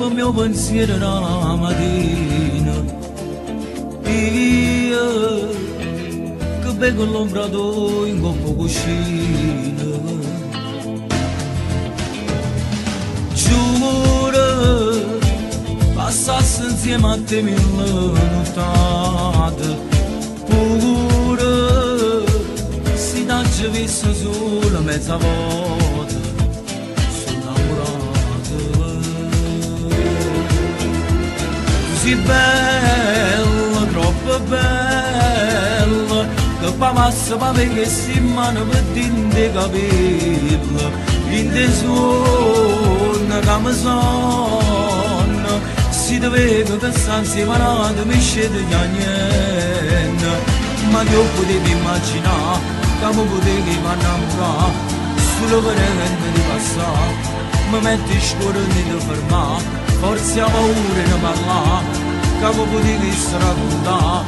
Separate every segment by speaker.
Speaker 1: il mio pensiero la mattina. Io che bevo l'ombra d'oi in coppa cuscina. Giuro, passasse insieme a te mille nottate. Pure, si t'ha visto solo mezza volta. Sono innamorato. Tu sei bella, troppo bella, che fa massa pa' me che si mano per dinte capelli, in te suona che mi sonno, si te vedo che stanno separati mi scende da niente, ma che potevi immaginare, che mi potevi innamorare, solo per niente di passare, mi metti scuola di te fermare, forse ha paura di parlare, che mi potevi straccontare,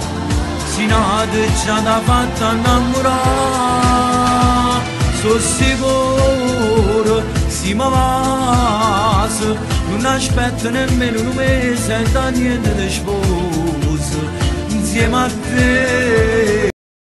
Speaker 1: si nata già da fatta innamorare, sono sicuro, si mi passa, non aspetto nemmeno un mese e da niente di sposo, insieme a te.